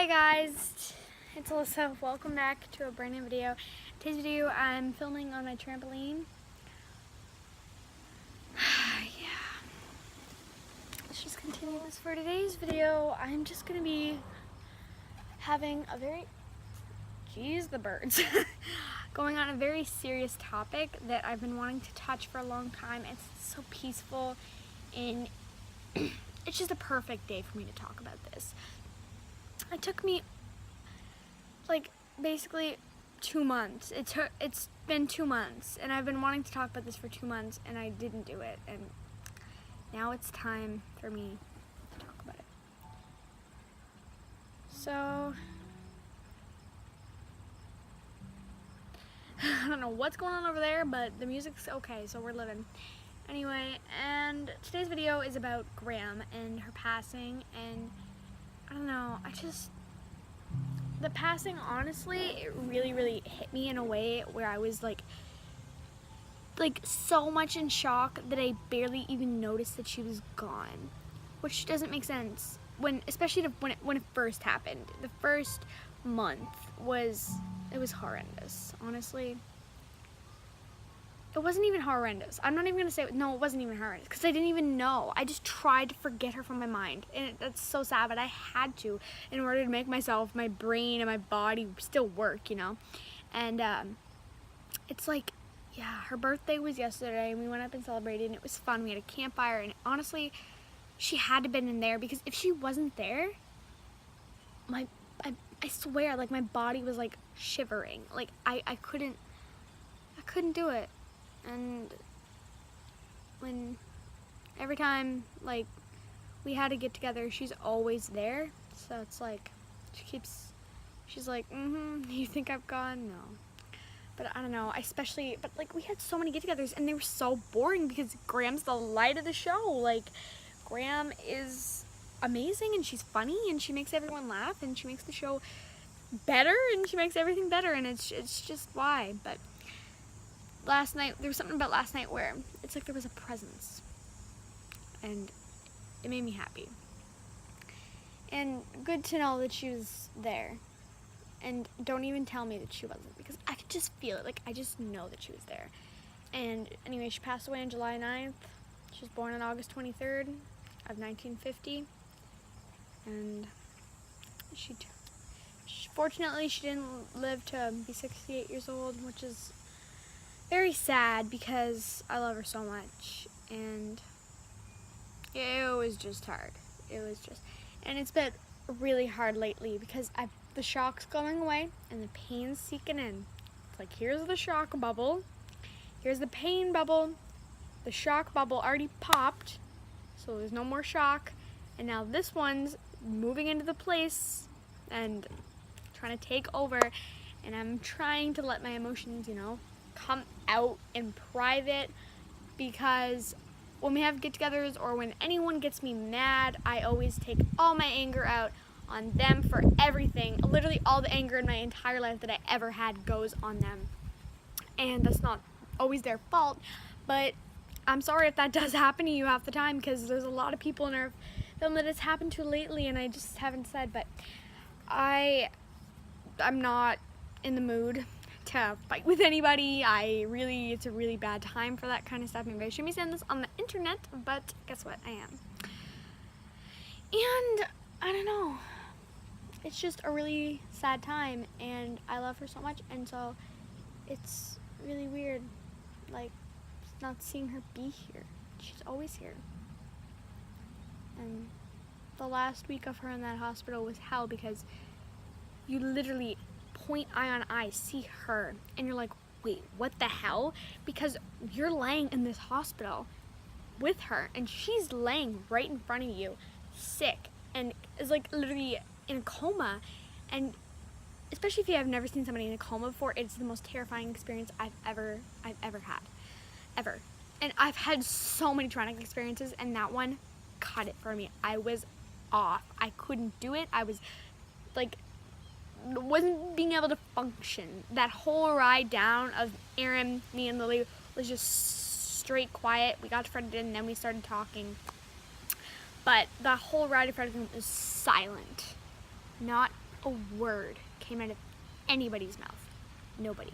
Hey guys, it's Alyssa. Welcome back to a brand new video. Today's video I'm filming on my trampoline. Yeah. Let's just continue this for today's video. I'm just gonna be having a very, geez, the birds. Going on a very serious topic that I've been wanting to touch for a long time. It's so peaceful and it's just a perfect day for me to talk about this. It took me like basically 2 months. It's been 2 months and I've been wanting to talk about this for 2 months and I didn't do it, and now it's time for me to talk about it. So I don't know what's going on over there, but the music's okay, so we're living. Anyway, and today's video is about Graham and her passing, and I don't know, the passing, honestly, it really hit me in a way where I was like so much in shock that I barely even noticed that she was gone, which doesn't make sense especially when it first happened. The first month was horrendous, honestly. It wasn't even horrendous. I'm not even gonna say, no, it wasn't even horrendous, because I didn't even know. I just tried to forget her from my mind, and that's so sad, but I had to in order to make my brain and my body still work, you know? And it's like, yeah, her birthday was yesterday, and we went up and celebrated, and it was fun. We had a campfire, and honestly, she had to have been in there, because if she wasn't there, I swear, like, my body was like shivering. Like, I couldn't do it. And every time like we had to get together, she's always there. So it's like she's like, you think I've gone? No. But I don't know, but like we had so many get-togethers and they were so boring because Graham's the light of the show. Like, Graham is amazing and she's funny and she makes everyone laugh and she makes the show better and she makes everything better, and it's just why. But last night, there was something about last night where it's like there was a presence, and it made me happy. And good to know that she was there. And don't even tell me that she wasn't, because I could just feel it. Like, I just know that she was there. And anyway, she passed away on July 9th. She was born on August 23rd of 1950. And fortunately, she didn't live to be 68 years old, which is very sad because I love her so much, and it was just hard. And it's been really hard lately because the shock's going away and the pain's seeking in. It's like, here's the shock bubble, here's the pain bubble. The shock bubble already popped, so there's no more shock, and now this one's moving into the place and trying to take over, and I'm trying to let my emotions, come out in private, because when we have get-togethers or when anyone gets me mad, I always take all my anger out on them for everything. Literally all the anger in my entire life that I ever had goes on them, and that's not always their fault, but I'm sorry if that does happen to you half the time, because there's a lot of people in our film that it's happened to lately and I just haven't said. But I'm not in the mood to fight with anybody. It's a really bad time for that kind of stuff. Maybe I shouldn't be saying this on the internet, but guess what? I am. And I don't know. It's just a really sad time, and I love her so much, and so it's really weird, like, not seeing her be here. She's always here. And the last week of her in that hospital was hell, because you literally point eye on eye see her and you're like, wait, what the hell? Because you're laying in this hospital with her and she's laying right in front of you, sick, and is like literally in a coma. And especially if you have never seen somebody in a coma before, it's the most terrifying experience I've ever had, ever. And I've had so many traumatic experiences, and that one cut it for me. I was off. I couldn't do it. I was like, wasn't being able to function. That whole ride down of Aaron, me, and Lily was just straight quiet. We got to Fredericton and then we started talking. But the whole ride to Fredericton was silent. Not a word came out of anybody's mouth. Nobody.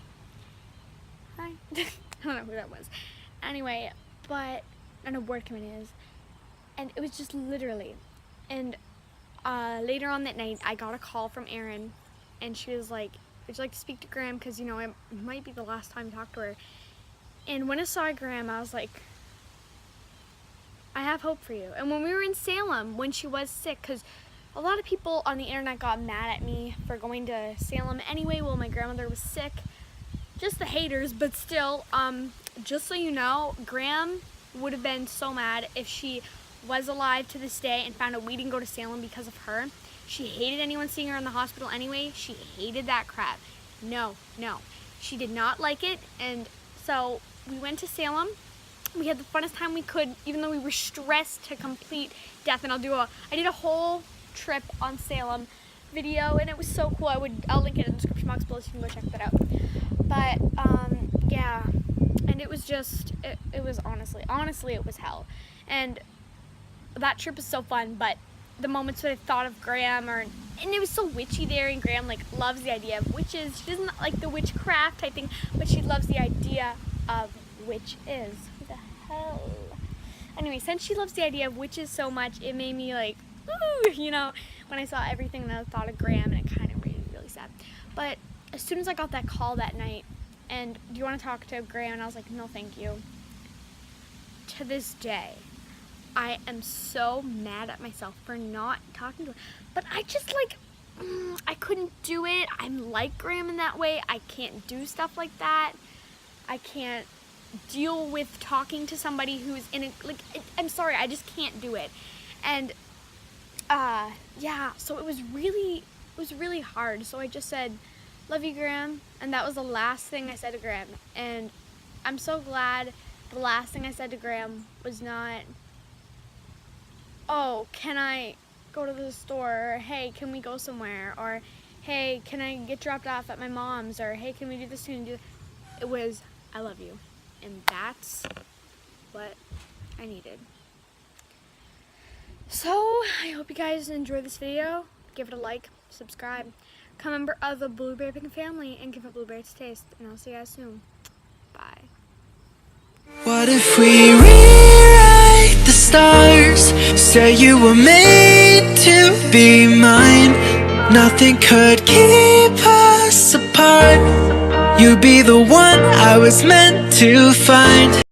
Hi. I don't know who that was. Anyway, but not a word came out of his. And it was just literally. And later on that night, I got a call from Erin, and she was like, would you like to speak to Graham? Because, you know, it might be the last time I talk to her. And when I saw Graham, I was like, I have hope for you. And when we were in Salem, when she was sick, because a lot of people on the internet got mad at me for going to Salem anyway while my grandmother was sick. Just the haters, but still, just so you know, Graham would have been so mad if she was alive to this day and found out we didn't go to Salem because of her. She hated anyone seeing her in the hospital anyway. She hated that crap. No. She did not like it, and so we went to Salem. We had the funnest time we could, even though we were stressed to complete death. And I did a whole trip on Salem video, and it was so cool. I'll link it in the description box below so you can go check that out. But yeah, and it was just, it was honestly it was hell. And that trip was so fun, but the moments that I thought of Graham, and it was so witchy there, and Graham like loves the idea of witches. She doesn't like the witchcraft type thing, but she loves the idea of witches. Who the hell? Anyway, since she loves the idea of witches so much, it made me like, ooh, you know, when I saw everything, and I thought of Graham, and it kind of made me really sad. But as soon as I got that call that night, and do you want to talk to Graham? And I was like, no, thank you. To this day, I am so mad at myself for not talking to her. But I just like, I couldn't do it. I'm like Graham in that way. I can't do stuff like that. I can't deal with talking to somebody who's in a, like, I'm sorry, I just can't do it. And, yeah, so it was really hard. So I just said, love you, Graham. And that was the last thing I said to Graham. And I'm so glad the last thing I said to Graham was not, oh, can I go to the store? Or, hey, can we go somewhere? Or, hey, can I get dropped off at my mom's? Or, hey, can we do this soon? It was, I love you. And that's what I needed. So, I hope you guys enjoyed this video. Give it a like, subscribe, become a member of the Blueberry Pickin' family, and give it blueberries a taste. And I'll see you guys soon. Bye. What if we rewrite the stars? Say you were made to be mine. Nothing could keep us apart. You'd be the one I was meant to find.